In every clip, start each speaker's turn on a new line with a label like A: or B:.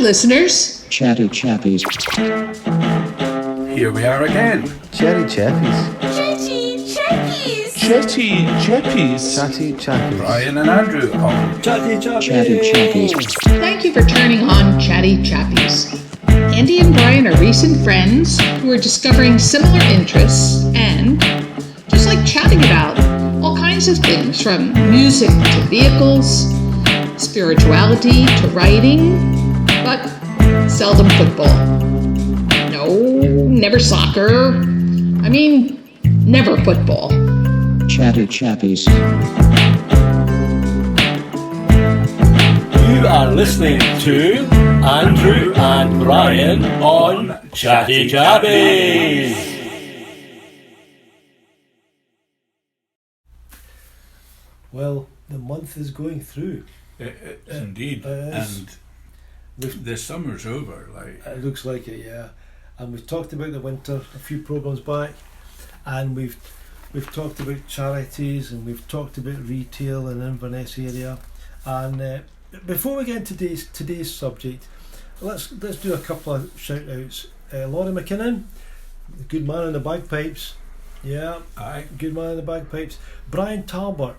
A: listeners.
B: Chatty Chappies.
C: Here we are again.
D: Chatty Chappies.
E: Chatty Chappies.
C: Chatty Chappies.
D: Chatty Chappies.
C: Brian and Andrew on
D: Chatty Chappies.
B: Chatty Chappies.
A: Thank you for turning on Chatty Chappies. Andy and Brian are recent friends who are discovering similar interests and just like chatting about all kinds of things from music to vehicles, spirituality to writing, but seldom football. No, never soccer. I mean, never football.
B: Chatty Chappies.
F: You are listening to Andrew and Brian on Chatty Chappies.
G: Well, the month is going through.
C: indeed. And the summer's over.
G: It looks like it, yeah. And we've talked about the winter a few programmes back, and we've talked about charities, and we've talked about retail in Inverness area. And before we get into today's subject, let's do a couple of shout outs. Laurie McKinnon, the good man in the bagpipes. Yeah,
C: Aye.
G: good man in the bagpipes. Brian Talbot.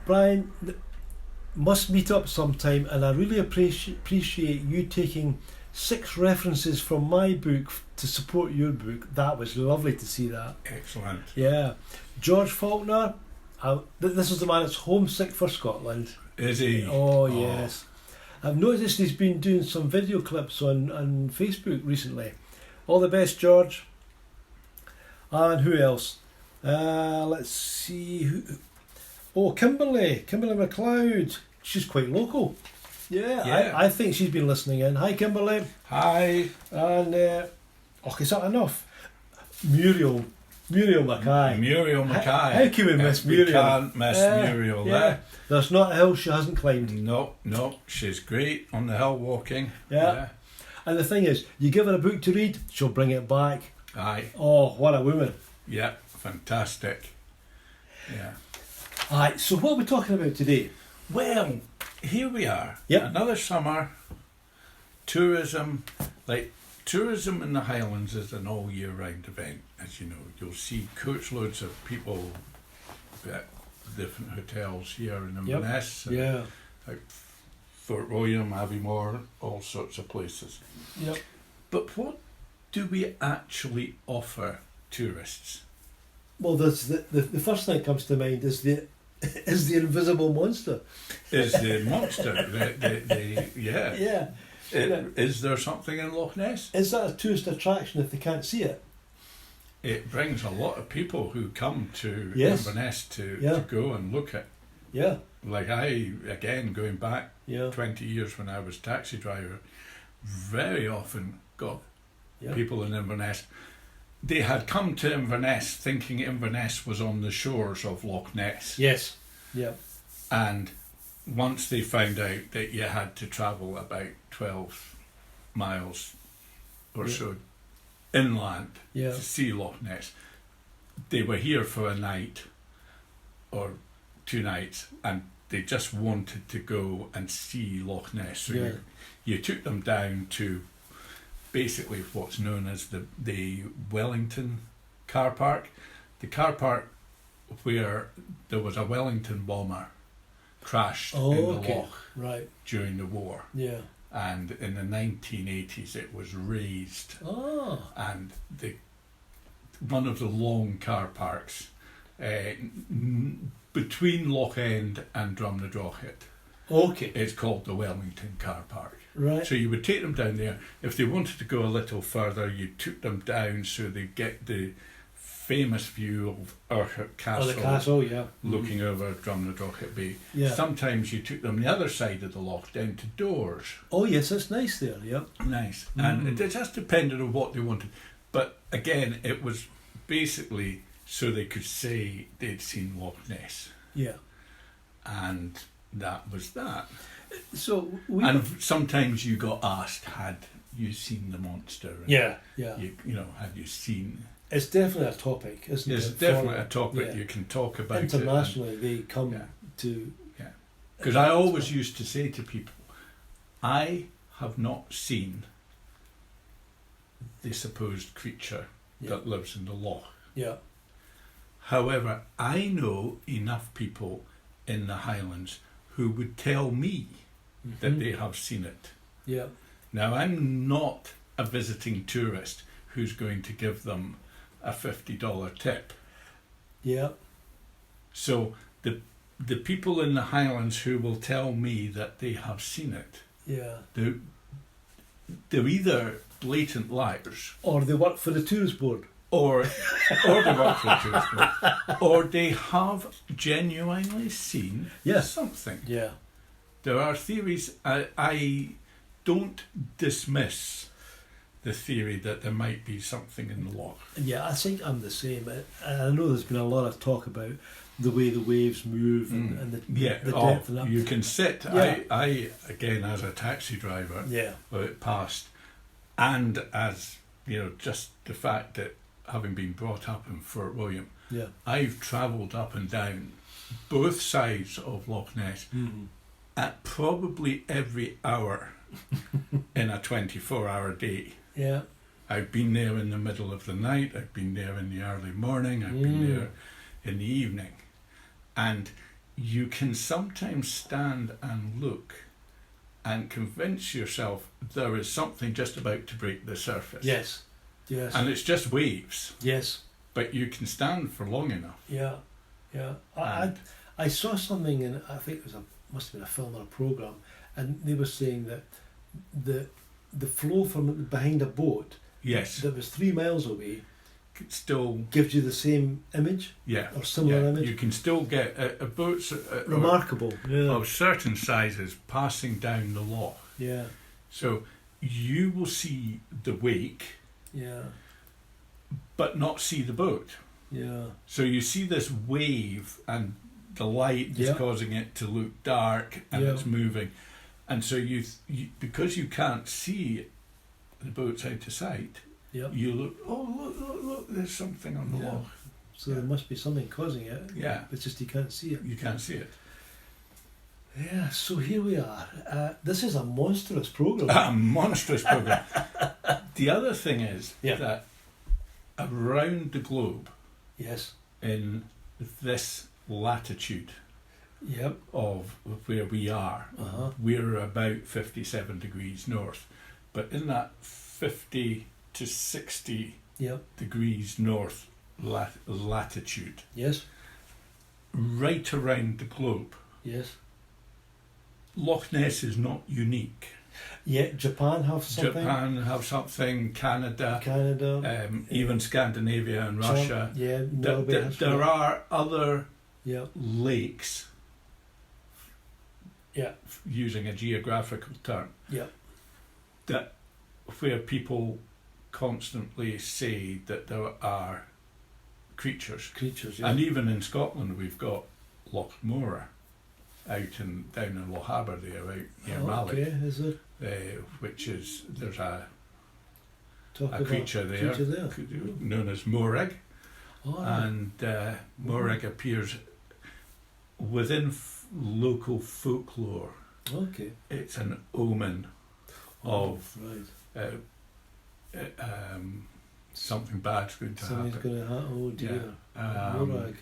G: Brian, must meet up sometime, and I really appreciate you taking 6 references from my book to support your book. That was lovely to see that.
C: Excellent.
G: Yeah. George Faulkner, this is the man that's homesick for Scotland.
C: Is he?
G: Oh, yes. I've noticed he's been doing some video clips on Facebook recently. All the best, George. And who else? Let's see. Kimberly MacLeod. She's quite local. Yeah. I think she's been listening in. Hi, Kimberly.
C: Hi.
G: And, is that enough? Muriel Mackay.
C: Muriel Mackay.
G: How can we miss Muriel?
C: We can't miss Muriel there.
G: There's not a hill she hasn't climbed.
C: No, she's great on the hill walking.
G: Yeah. And the thing is, you give her a book to read, she'll bring it back.
C: Aye.
G: Oh, what a woman.
C: Yeah, fantastic. Yeah.
G: Aye, so what are we talking about today?
C: Well, here we are.
G: Yep.
C: Another summer. Tourism. Tourism in the Highlands is an all year round event, as you know. You'll see coachloads of people at different hotels here in Inverness.
G: Yeah.
C: Like Fort William, Aviemore, all sorts of places.
G: Yep.
C: But what do we actually offer tourists?
G: Well, that's the first thing that comes to mind is the invisible monster.
C: Is the monster. Yeah.
G: Yeah.
C: Is there something in Loch Ness?
G: Is that a tourist attraction if they can't see it?
C: It brings a lot of people who come to
G: Yes.
C: Inverness to go and look at.
G: Yeah.
C: Like going back 20 years when I was taxi driver, very often got people in Inverness. They had come to Inverness thinking Inverness was on the shores of Loch Ness.
G: Yes. Yeah.
C: And once they found out that you had to travel about 12 miles or so inland to see Loch Ness, they were here for a night or 2 nights and they just wanted to go and see Loch Ness. So you took them down to basically what's known as the Wellington car park. The car park where there was a Wellington bomber crashed in the Loch during the war.
G: Yeah.
C: And in the 1980s it was raised.
G: Oh.
C: And one of the long car parks between Loch End and Drumnadrochit.
G: Okay.
C: It's called the Wellington car park.
G: Right.
C: So you would take them down there. If they wanted to go a little further, you took them down so they get the famous view of Urquhart Castle,
G: the castle,
C: looking over Drumnadrochit Bay.
G: Yeah.
C: Sometimes you took them the other side of the loch down to Doors.
G: Oh yes, it's nice there. Yep.
C: Nice. And it just depended on what they wanted. But again, it was basically so they could say they'd seen Loch Ness.
G: Yeah.
C: And that was that.
G: So
C: and sometimes you got asked, had you seen the monster? And
G: yeah.
C: Had you seen?
G: It's definitely a topic, isn't it?
C: It's definitely a topic you can talk about.
G: Internationally, they come to.
C: Because I always used to say to people, I have not seen the supposed creature that lives in the loch.
G: Yeah.
C: However, I know enough people in the Highlands who would tell me that they have seen it.
G: Yeah.
C: Now, I'm not a visiting tourist who's going to give them a $50 tip.
G: Yeah.
C: So the people in the Highlands who will tell me that they have seen it,
G: Yeah.
C: they're either blatant liars,
G: Or they work for the tourist board.
C: or they work for the tourist board, or they have genuinely seen something.
G: Yeah.
C: There are theories. I don't dismiss the theory that there might be something in the loch.
G: Yeah, I think I'm the same. I know there's been a lot of talk about the way the waves move and the depth of that.
C: You can sit.
G: Yeah.
C: I again, as a taxi driver, out past, and as you know, just the fact that having been brought up in Fort William, I've travelled up and down both sides of Loch Ness at probably every hour in a 24-hour day.
G: Yeah.
C: I've been there in the middle of the night, I've been there in the early morning, I've been there in the evening. And you can sometimes stand and look and convince yourself there is something just about to break the surface.
G: Yes. Yes.
C: And it's just waves.
G: Yes.
C: But you can stand for long enough.
G: Yeah. Yeah. I saw something in, I think it was must have been a film or a programme, and they were saying that the flow from behind a boat that was 3 miles away
C: still
G: gives you the same image or similar image.
C: You can still get a boats
G: remarkable
C: of certain sizes passing down the loch.
G: Yeah.
C: So you will see the wake, but not see the boat.
G: Yeah.
C: So you see this wave and the light is causing it to look dark and it's moving, and so you because you can't see the boats out of sight, you look, look, there's something on the loch.
G: So there must be something causing it.
C: Yeah.
G: It's just you can't see it.
C: You can't see it.
G: Yeah, so here we are. This is a monstrous programme.
C: A monstrous programme. The other thing is that around the globe, in this latitude of where we are, we're about 57 degrees north, but in that 50 to 60 degrees north latitude, right around the globe, Loch Ness is not unique.
G: Yeah, Japan have something. Canada,
C: even Scandinavia and Russia. There are other lakes, using a geographical term, that where people constantly say that there are creatures, and even in Scotland we've got Loch Morar down in Lochaber there, out near Mallock.
G: Is it?
C: Which is, there's a
G: Talk
C: creature there known as Morag, and Morag appears within local folklore.
G: Okay.
C: It's an omen of something bad's going to
G: Something's
C: happen.
G: going to happen. Oh dear. Morag.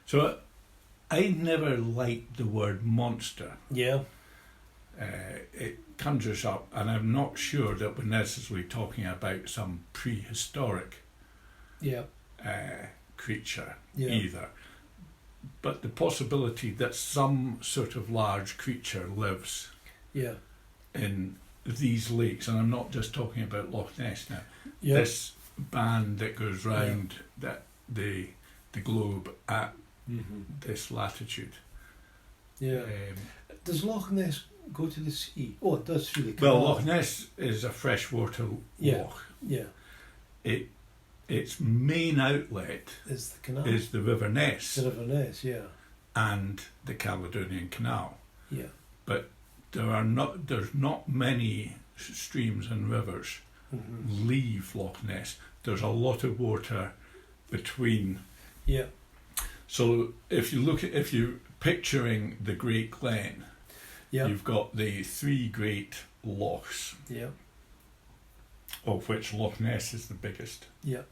C: So I never liked the word monster.
G: Yeah.
C: It conjures up, and I'm not sure that we're necessarily talking about some prehistoric creature either. But the possibility that some sort of large creature lives in these lakes, and I'm not just talking about Loch Ness now. This band that goes round that the globe at this latitude.
G: Does Loch Ness go to the sea? Oh, it does through the
C: Well,
G: canal.
C: Loch Ness is a freshwater loch.
G: Yeah.
C: Its main outlet
G: Is the canal.
C: is the River Ness
G: The River Ness,
C: and the Caledonian Canal.
G: Yeah.
C: But there's not many streams and rivers leave Loch Ness. There's a lot of water between.
G: Yeah.
C: So if you picturing the Great Glen,
G: Yeah.
C: you've got the three great lochs,
G: Yeah.
C: of which Loch Ness is the biggest.
G: Yeah.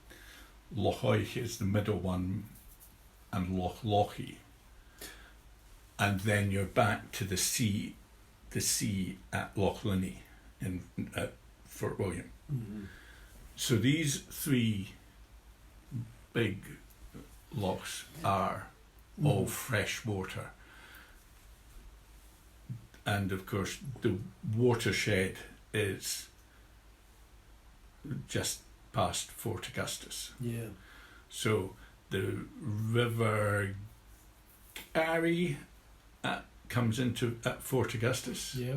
C: Loch Oich is the middle one, and Loch Lochy. And then you're back to the sea at Loch Linney at Fort William.
G: Mm-hmm.
C: So these three big lochs are all fresh water. And of course the watershed is just past Fort Augustus.
G: Yeah.
C: So the River Garry comes into at Fort Augustus.
G: Yeah.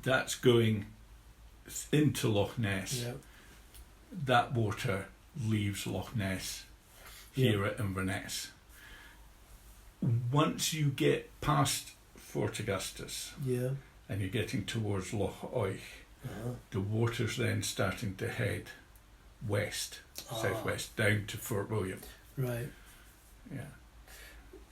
C: That's going into Loch Ness.
G: Yeah.
C: That water leaves Loch Ness here at Inverness. Once you get past Fort Augustus
G: Yeah.
C: and you're getting towards Loch Oich,
G: Uh-huh.
C: the water's then starting to head west, southwest, down to Fort William.
G: Right.
C: Yeah.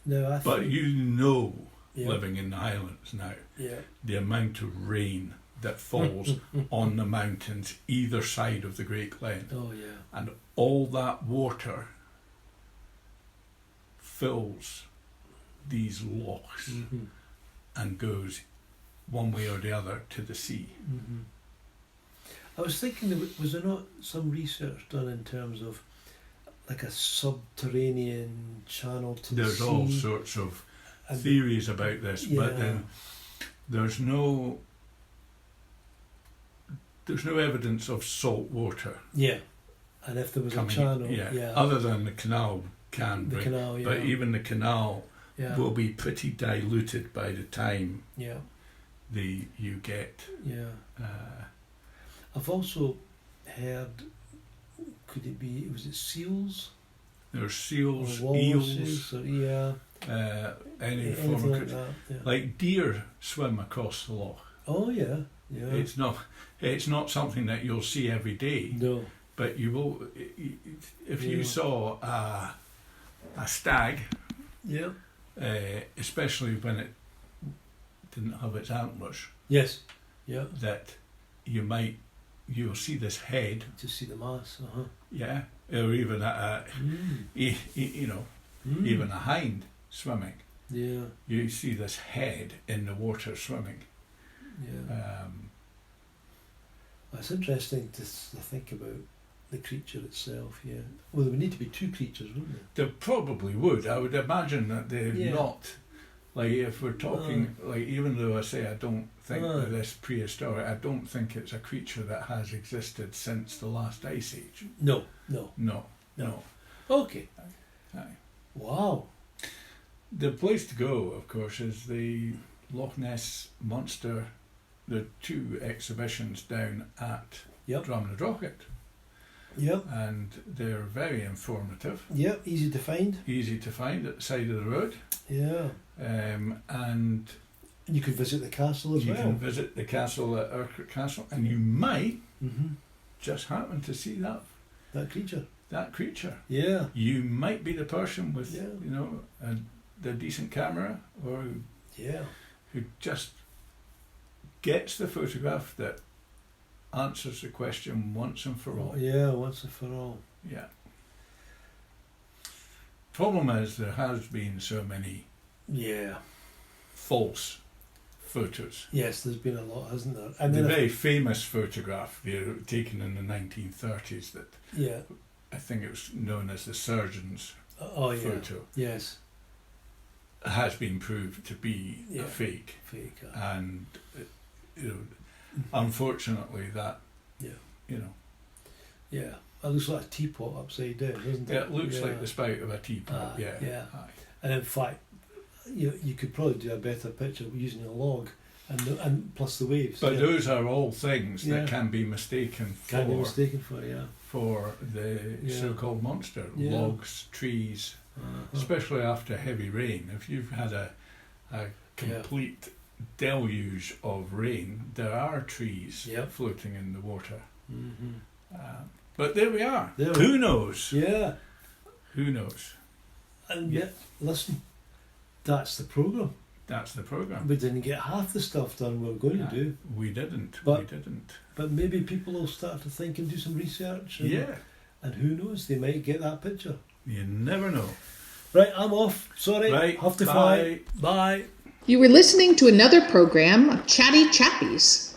G: No,
C: But you know,
G: Yeah.
C: living in the Highlands now,
G: Yeah.
C: the amount of rain that falls on the mountains either side of the Great Glen,
G: Oh yeah.
C: and all that water fills these lochs
G: Mm-hmm.
C: and goes one way or the other to the sea.
G: Mm-hmm. I was thinking, was there not some research done in terms of like a subterranean channel to
C: There's
G: the sea?
C: all sorts of
G: And-
C: theories about this, but
G: Yeah.
C: then there's no evidence of salt water
G: Yeah. And if there was
C: coming
G: a channel,
C: in, other than the canal can
G: the
C: bring,
G: canal, yeah.
C: but even the canal
G: yeah.
C: will be pretty diluted by the time
G: yeah.
C: you get
G: Yeah. I've also heard, could it be, was it seals?
C: there's seals,
G: Or
C: eels,
G: walruses? Or, yeah.
C: any
G: Anything
C: form
G: like
C: of
G: that. Yeah.
C: like deer swim across the loch.
G: Oh yeah. Yeah.
C: It's not something that you'll see every day,
G: no.
C: but you will if you
G: Yeah.
C: saw a stag,
G: Yeah.
C: especially when it didn't have its antlers,
G: Yes. Yeah.
C: that you'll see this head,
G: To see the mass. Uh-huh.
C: yeah, or even even a hind swimming.
G: Yeah.
C: You see this head in the water swimming.
G: Yeah. It's interesting to think about the creature itself. Yeah. Well, there would need to be two creatures, wouldn't
C: There probably would. I would imagine that they're
G: Yeah.
C: not. Like if we're talking, like even though I say I don't think that this prehistoric, I don't think it's a creature that has existed since the last ice age.
G: there? No.
C: No.
G: Okay.
C: Aye.
G: Wow.
C: The place to go, of course, is the Loch Ness Monster. The two exhibitions down at
G: Yep.
C: Drumnadrochit,
G: Yep.
C: and they're very informative,
G: Yep. Easy to find.
C: easy to find at the side of the road,
G: Yeah.
C: and
G: And you could visit the castle as
C: you
G: well.
C: can visit the castle at Urquhart Castle, and you might
G: Mm-hmm.
C: just happen to see
G: That creature.
C: that creature.
G: Yeah.
C: You might be the person with
G: Yeah.
C: the decent camera, or
G: Yeah.
C: who just gets the photograph that answers the question once and for all.
G: Yeah. Once and for all.
C: Yeah. Problem is there has been so many
G: Yeah.
C: false photos.
G: Yes. There's been a lot, hasn't there? And
C: The
G: then
C: very famous photograph taken in the 1930s that
G: yeah.
C: I think it was known as the surgeon's
G: Oh yeah.
C: photo
G: Yes.
C: has been proved to be
G: Yeah.
C: a fake,
G: Fake.
C: and unfortunately that
G: Yeah.
C: yeah,
G: It looks like a teapot upside down, doesn't it?
C: it looks
G: Yeah.
C: like the spout of a teapot.
G: Yeah.
C: Aye.
G: And in fact, you could probably do a better picture using a log, and plus the waves.
C: But
G: yeah.
C: those are all things
G: Yeah.
C: that can be mistaken
G: Can't be mistaken for, yeah.
C: for the
G: Yeah.
C: so-called monster.
G: Yeah.
C: Logs, trees,
G: Uh-huh.
C: especially after heavy rain. If you've had a complete deluge of rain, there are trees
G: Yep.
C: floating in the water.
G: Mm-hmm.
C: But there we are.
G: There we
C: Who knows?
G: Yeah,
C: Who knows?
G: and
C: Yeah.
G: yet, listen, that's the programme.
C: That's the programme.
G: We didn't get half the stuff done we were going to do.
C: We didn't.
G: But-
C: we didn't.
G: But maybe people will start to think and do some research. And,
C: Yeah.
G: And who knows, they might get that picture.
C: You never know.
G: Right, I'm off. Sorry,
C: Right.
G: have to fly.
C: Bye.
G: Bye.
A: You were listening to another program of Chatty Chappies.